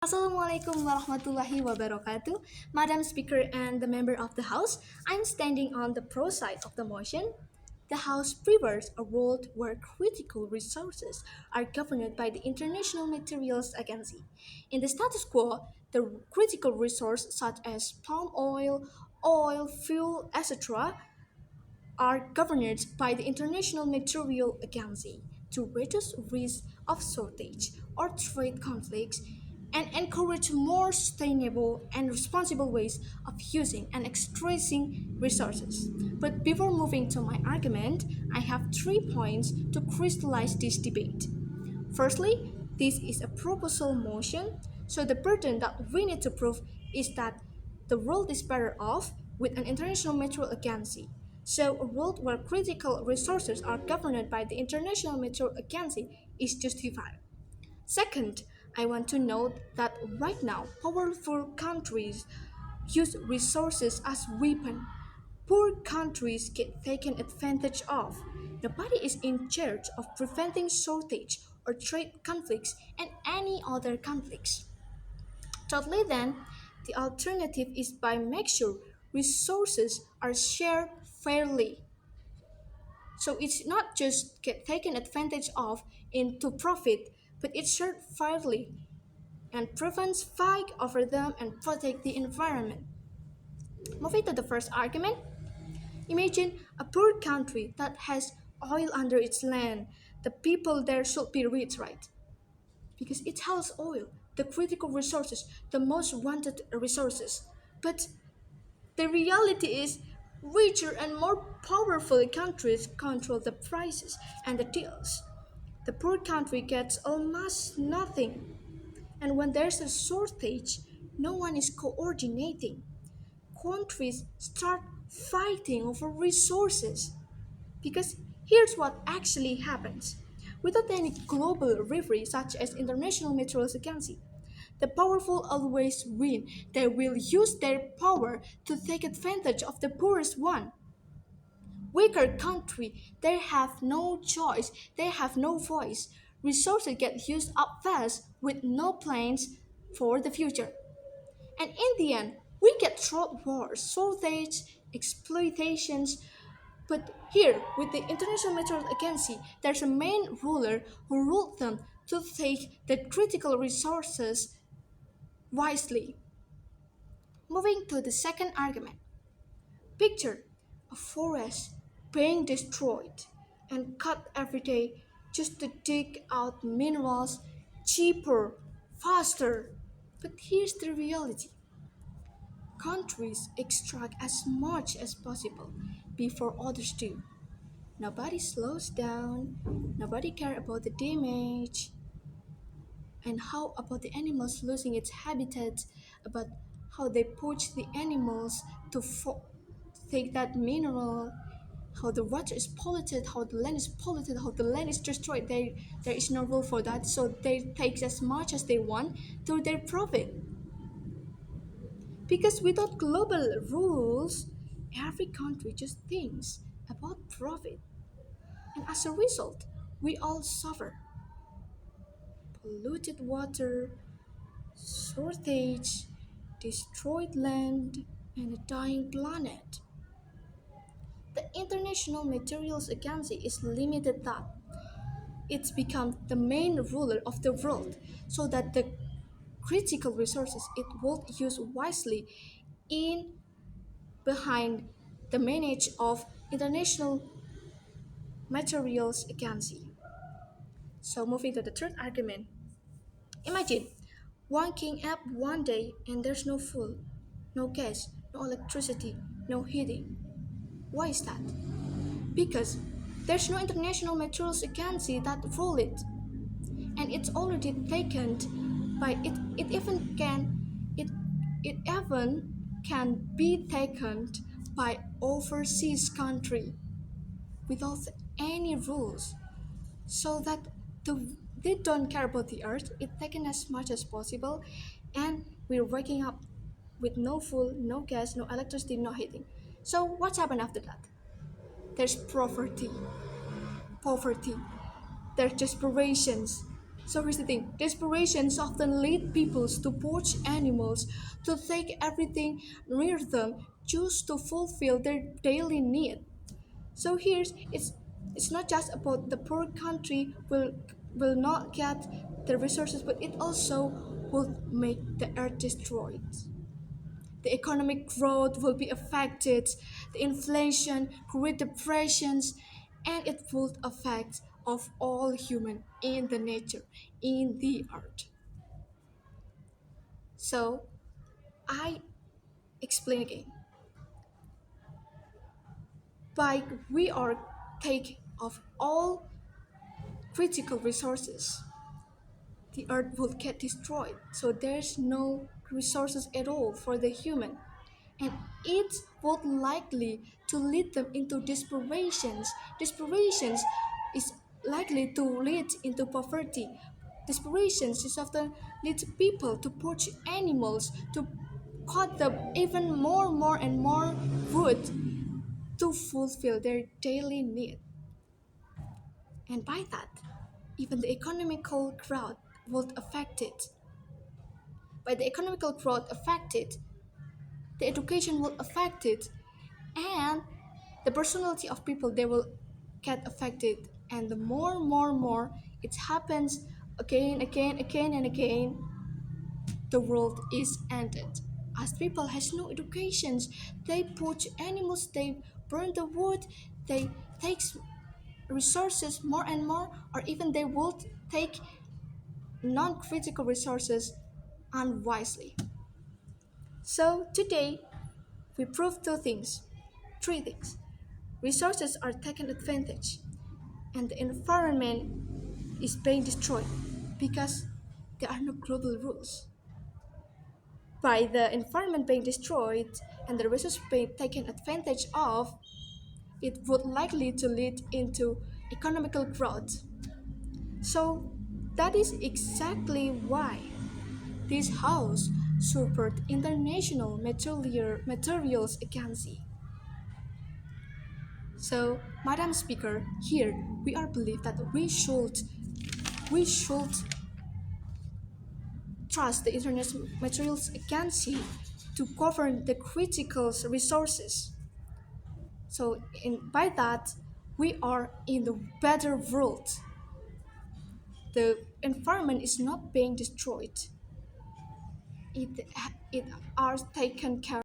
Assalamualaikum warahmatullahi wabarakatuh. Madam Speaker and the member of the House, I'm standing on the pro side of the motion. The House prefers a world where critical resources are governed by the International Materials Agency. In the status quo, the critical resources such as palm oil, fuel, etc., are governed by the International Material Agency to reduce risk of shortage or trade conflicts and encourage more sustainable and responsible ways of using and extracting resources. But before moving to my argument, I have 3 points to crystallize this debate. Firstly, this is a proposal motion, so the burden that we need to prove is that the world is better off with an international material agency. So, a world where critical resources are governed by the International Material Agency is justified. Second, I want to note that right now, powerful countries use resources as weapon. Poor countries get taken advantage of. Nobody is in charge of preventing shortage or trade conflicts and any other conflicts. Thirdly, then, the alternative is by make sure resources are shared fairly. So it's not just get taken advantage of into profit, but it's shared fairly and prevents fight over them and protect the environment. Moving to the first argument, imagine a poor country that has oil under its land. The people there should be rich, right? Because it has oil, the critical resources, the most wanted resources. But the reality is, richer and more powerful countries control the prices and the deals. The poor country gets almost nothing. And when there's a shortage, no one is coordinating. Countries start fighting over resources. Because here's what actually happens. Without any global referee such as International Materials Agency, the powerful always win. They will use their power to take advantage of the poorest one. Weaker country, they have no choice, they have no voice. Resources get used up fast with no plans for the future. And in the end, we get throat wars, shortage, exploitations. But here, with the International Materials Agency, there's a main ruler who ruled them to take the critical resources wisely. Moving to the second argument. Picture a forest being destroyed and cut every day just to dig out minerals cheaper, faster. But here's the reality. Countries extract as much as possible before others do. Nobody slows down, nobody cares about the damage. And how about the animals losing its habitat? About how they poach the animals to take that mineral, how the water is polluted, how the land is polluted, how the land is destroyed. There is no rule for that, so they take as much as they want to their profit. Because without global rules, every country just thinks about profit. And as a result, we all suffer. Polluted water, shortage, destroyed land, and a dying planet. The International Materials Agency is limited that it's become the main ruler of the world so that the critical resources it will use wisely in behind the manage of International Materials Agency. So moving to the third argument. Imagine waking up one day and there's no food, no gas, no electricity, no heating. Why is that? Because there's no international materials agency that rule it, and it's already taken by it. It even can be taken by overseas country without any rules, so that they don't care about the earth. It's taken as much as possible, and we're waking up with no food, no gas, no electricity, no heating. So what's happened after that? There's poverty. There's desperations. So here's the thing, desperations often lead people to poach animals, to take everything near them just to fulfill their daily need. So here's it's not just about the poor country will not get the resources, but it also will make the earth destroyed. The economic growth will be affected, the inflation, great depressions, and it will affect of all human in the nature, in the earth. So I explain again. By we are take of all critical resources, the earth will get destroyed. So there's no resources at all for the human. And it would likely to lead them into desperations. Desperations is likely to lead into poverty. Desperations is often lead people to poach animals, to cut them even more and more wood to fulfill their daily need. And by that, even the economical growth will affect it. By the economical growth affected, the education will affect it, and the personality of people they will get affected. And the more it happens again and again, the world is ended. As people has no educations, they poach animals, they burn the wood, they take resources more and more, or even they will take non-critical resources unwisely. So today we prove three things. Resources are taken advantage, and the environment is being destroyed because there are no global rules. By the environment being destroyed and the resources being taken advantage of, it would likely to lead into economical growth. So that is exactly why this house support international materials agency. So, Madam Speaker, here we are believe that we should trust the International Materials Agency to govern the critical resources. So, by that, we are in the better world. The environment is not being destroyed. It it are taken care